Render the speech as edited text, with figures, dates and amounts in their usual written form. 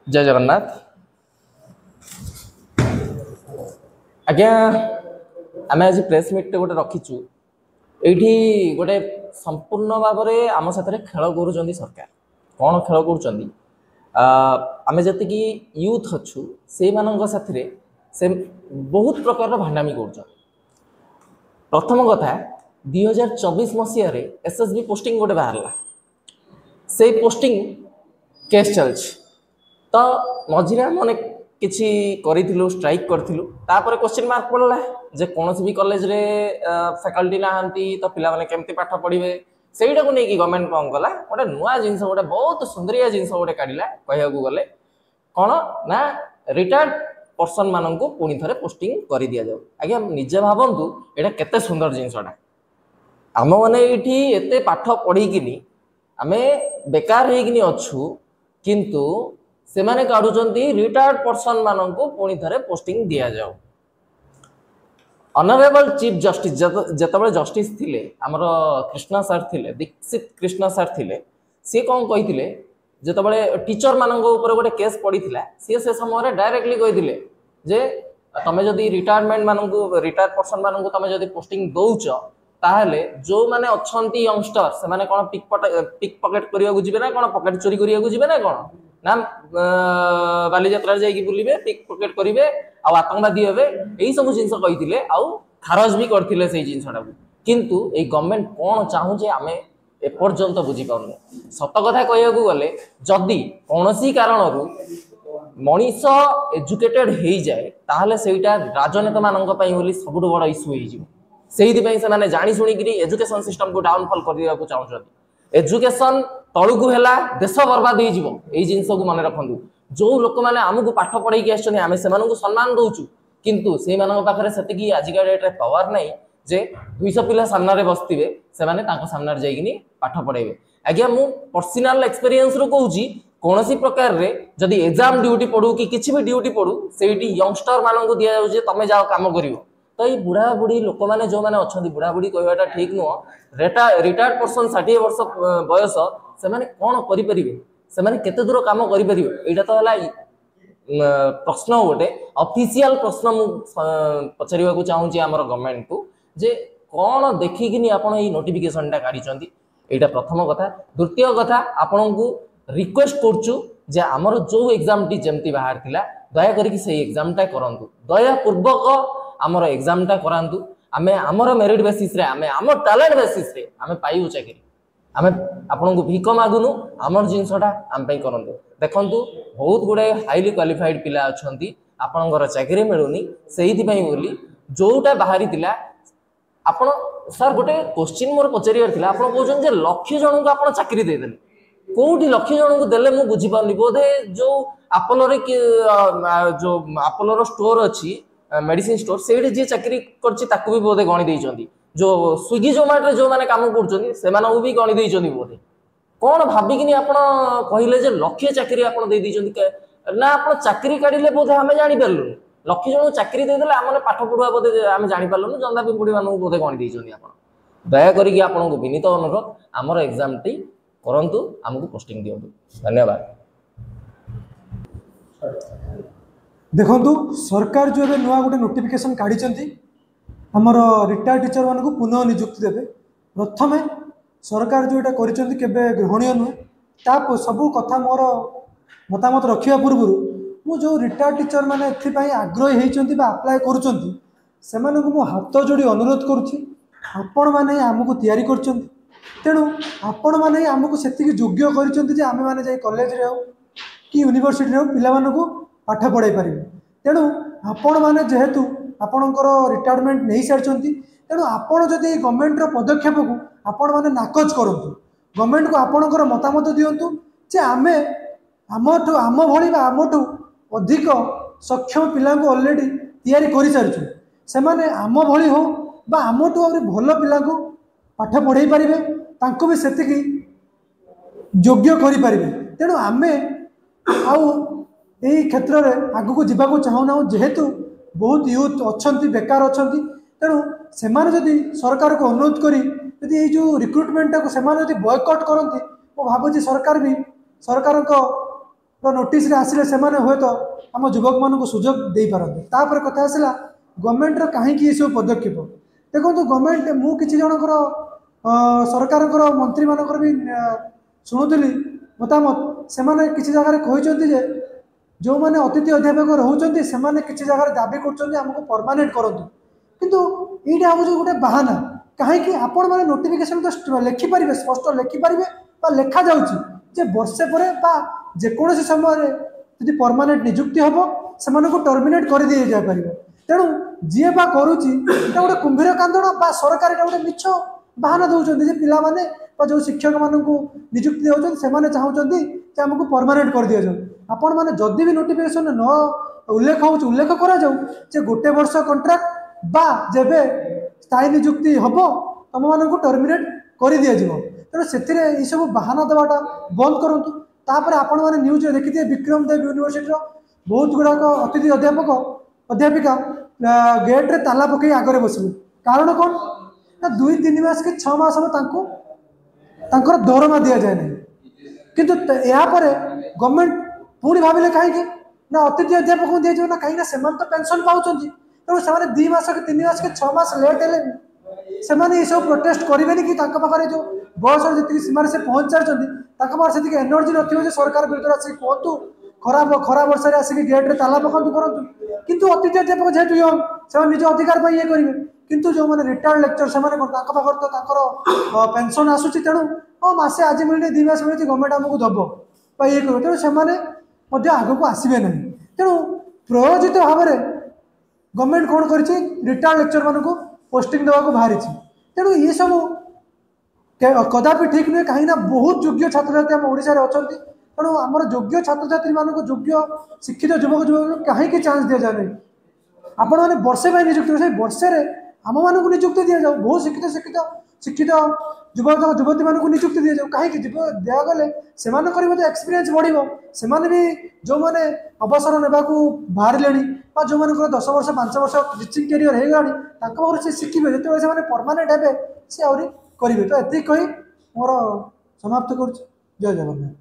जय जगन्नाथ। आज्ञा आम आज प्रेस मीट गोटे रखीचु ये गोटे संपूर्ण भाव में आम साथ खेल कर सरकार कौन खेल कर जी यूथ अच्छु से साथी से बहुत प्रकार भांडामी कर। प्रथम कथा 2024 मसीह एसएसबी पोस्टिंग गोटे बाहर से पोस्टिंग केस चल तो मझे मैंने किसी करूँ स्ट्राइक करूँ तापर क्वेश्चन मार्क पड़ा जे कौन भी कॉलेज रे फैकल्टी नहांती तो पिला माने केमती पाठ पढ़े सेटा को लेकिन गवर्नमेंट कौन कला गोटे नुआ जिनस गोटे बहुत सुंदरिया जिनस गोटे काढ़ला कह गले कौन ना रिटायर्ड पर्सन मान को पुणी थे पोस्टिंग कर दि जाऊ। आज्ञा निजे भावतु यहाँ केते सुंदर जिनसटा आम मैंने ये एत पाठ पढ़ी आम बेकार होछु किंतु से माने काढुचंती रिटायर्ड पर्सन मान को पुणी थे पोस्टिंग दि जाऊ। ऑनरेबल चीफ जस्टिस जिते जस्टिस थिले आमर कृष्णा सार थिले दीक्षित कृष्णा सार थिले सी कौन कही जिते टीचर मान गोटे केस पड़ा सी से समय डायरेक्टली कही जे तमें जदि रिटायरमेंट मान रिटायर पर्सन मान तुम जदि पोस्टिंग दौच ताहले जो माने अच्छी यंगस्टर से माने कौन पिक पकेट करने जी ना कौन पकेट चोरी करने जी ना कौन ना बालीजात्रा जाइए बुलिबे पिक पकेट करेंगे आतंकवादी हे यही सब जिन कही खारज भी करते से जिनसा किंतु ये गवर्नमेंट कौन चाहूचे आम एपर्यंत बुझीपारे। सत कथा कह गले जदि कौन कारण मनीष एजुकेटेड हो जाए ताहले सेटा राजनेता मान सब बड़ इश्यू से जानी शुणिक एजुकेशन सिस्टम को डाउनफॉल करने को चाहते एजुकेशन तलू है देश बर्बाद हो जिनस को मन रखु जो लोक मैंने आमको पाठ पढ़ाई आम से सम्मान दौचु किंतु से पाखे से आजिका डेट्रे पावर ना जे 200 पिला सामने बसते से सामने जाइए पाठ पढ़ेबे। आज्ञा मु पर्सनल एक्सपीरियंस रो कहूँ कौन प्रकार रे जदि एग्जाम ड्यूटी पड़ू कि किसी भी ड्यूटी पड़ू से यंगस्टर मान को दि जाऊँ तुम जाओ कम कर तो ये बुढ़ा बुढ़ी लोक मैंने जो मैंने अच्छा बुढ़ा बुढ़ी कहवाटा ठीक नुह रिटायर्ड पर्सन 60 वर्ष बयस से कौन करें से केते दूर कम करें यहाँ तो है प्रश्न गोटे ऑफिशियल प्रश्न पचार चाहूँगी आम गवर्नमेंट को जे कौन देखिकी आपड़ ये नोटिफिकेशनटा काढ़ी यहाँ प्रथम कथा। द्वितीय कथा आपण को रिक्वेस्ट करुचु जे आमर जो एग्जाम टी जमती बाहर थिला दया करिक से एग्जामटा करंतु दया पूर्वक आमर एग्जामटा करांतु आमे आमर मेरिट बेसिस रे आमे आमर टैलेंट बेसिस रे आमे पाइबु चाकरी आमे आपन को भिक मागुनु आमर जिनसटा आम पई करंतु। देखंतु बहुत गुडे हाईली क्वालिफाइड पिला अछंती आपनकर चाकरी मिलुनी सेहिति पई बोली जोटा बाहरी थिला आपण सर गोटे क्वेश्चन मोर पचारियार थिला आपण कहउछन जे लक्ष्य जन को आपण चाकरी दे देले कोठी लक्ष्य जन को देले मु बुझी पानी बोधे जो अपोलो रे जो अपोलो रो स्टोर अछि मेडिसिन स्टोर से जी चाकरी करछि ताकू भी बोधे गणी देइछंती जो स्विगी जोमेटो जो माने काम करछंती से माने भी गणी देइछंती बोधे कौन भाबिकिनी आपण कहिले जे लक्ष्य चाकरी आपण दे देइछंती ना आपण चाकरी काढिले बोधे हमें जानि परलु लक्ष्य जन चाकरी दे देले हमने पाठ पढुआ बोधे हमें जानि परलु जंदा पिपुडी मानु बोधे गणी देइछंती आपण दया करिक आपण को विनीत अनुरोध हमर एग्जाम टी करंतु हमको पोस्टिंग दियंतु। धन्यवाद। देखु सरकार जो ए नुआ गोटे नोटिफिकेशन काढ़ी आमर रिटायर्ड टीचर मान को पुनः नियुक्ति देवे प्रथमे सरकार जो यहाँ करे ग्रहणीय नुहे ता सबू कथा मोर मतामत रखा पूर्व मु जो रिटायर्ड टीचर मैंने एपाई आग्रही होती आप्लाय कर हाथ जोड़ी अनुरोध करुच्ची आपण मैंने आमको तैयारी कर तेणु आपण मैंने आमको से योग्य कर कॉलेज रे हो कि यूनिवर्सिटी रे हो पिला पाठ पढ़ाई पारे तेणु आपण मैंने जेहेतु आपणकर रिटायरमेंट नहीं सारी तेणु आपण जदि गवर्नमेंट पदक्षेप को आपण मैंने नाकच करूँ गवर्नमेंट को आपणकर मतामत दिंतु जे आम आमठू आम भली आमठू अधिक सक्षम पिला ऑलरेडी तैयारी कर सारी से आम भली हो बा आमठू भल पिला पाठ पढ़ाई पारे तांको भी सेतिकी योग्य करें तेणु आम आउ यही क्षेत्र में आग को जावाक चाहूना जेहेतु बहुत यूथ अच्छा बेकार अच्छा तेणु से जदि सरकार को अनुरोध करी यदि जो रिक्रुटमेंट को से बॉयकट करती मु भावुँ सरकार भी सरकार नोटिस आसिले से हुए तो आम युवक मान सुजोग दे पारते तापर कथा आसला गवर्नमेंट कहीं ये सब पदक्षेप देखो गवर्नमेंट मुझे जनकर सरकार मंत्री मानकर भी शुणुली मतामत से किसी जगह कहते जो मैंने अतिथि अध्यापक रोचे से किसी जगह दाबी करमको परमानेंट करूँ किंतु ये हूँ गोटे बाहाना कहीं आपण मैंने नोटिफिकेशन तो लिखिपारे स्पष्ट लिखिपारे लेखा जाऊँगी वर्षे पर जेकोसी समय जी परमानेंट निजुक्ति हम से टर्मिनेट कर दी जापर तेणु जी बा करुच्ची गोटे कुंभीर कांदण सरकार गोटे मिछ बाहाना दौरान पिला माने जो शिक्षक मानक निजुक्ति दौरान से चाहते आमको परमानेंट कर दि जाऊ आपण मैंने जदि भी नोटिफिकेशन न उल्लेख हो उल्लेख करा गोटे वर्ष कंट्राक्ट बा जेबे स्थायी निजुक्ति हम तुम मान टर्मिनेट कर दि जाव तेणु से सब बाहाना देवाटा बंद करूँ तापर आपण मैंने न्यूज देखिए विक्रम देव यूनिवर्सिटी बहुत गुड़ाक अतिथि अध्यापक अध्यापिका गेट रे ताला पकई आगे बसले कारण कौन ना 2-3 मास कि 6 मास हम दरमा दि जाए ना किंतु यापर गवर्नमेंट पुणी भाविले कहीं ना अतिथि अध्यापक को दिया ना कहीं से तो पेंशन पाँच तेणु से 2 मास कि 3 मास कि 6 मास लेट है ये सब प्रोटेस्ट करेंगे कि पाखे जो बयस जी सीमार से पहुँच सारी से एनर्जी न सरकार विरुद्ध आसिक कहतु खरा वर्षा आसिक गेट रे ताला पकातु करूँ किंतु अतिथि अध्यापक जेहतु यंग से निज अधिकार पर ये करेंगे किंतु जो मैंने रिटायर्ड लेक्चर से तो पेंशन आसूसी तेणु हाँ मसे आज मिलने 2 मास मिली गवर्नमेंट आमको दब ये कर तेणु से आग को आसवे ना तेणु प्रयोजित भाव में गवर्नमेंट कौन कर रिटायर्ड लेक्चर मान पोस्टिंग देवाक बाहरी तेणु ये सब कदापि ठीक नुहे कहीं बहुत योग्य छात्र छात्री आम ओडिशा रे अछंती तेणु आमर योग्य छात्र छात्री मानक योग्य शिक्षित युवक युवक कहीं चांस दि जाए आपण मैंने वर्षे निजुक्ति से वर्षे आम मानक निजुक्ति दि जाऊ बहुत शिक्षित शिक्षित शिक्षित युवक युवती मानक निजुक्ति दि जाऊ कहीं दिगले से एक्सपीरियंस बढ़ो से भी जो मैंने अवसर ने बाहर जो मान 10 वर्ष 5 वर्ष टीचिंग कैरियर हो गला से शिखे जो से परमानेंट हे सी आहरी करेंगे तो ये कही मोर समाप्त कर जय जगन्नाथ।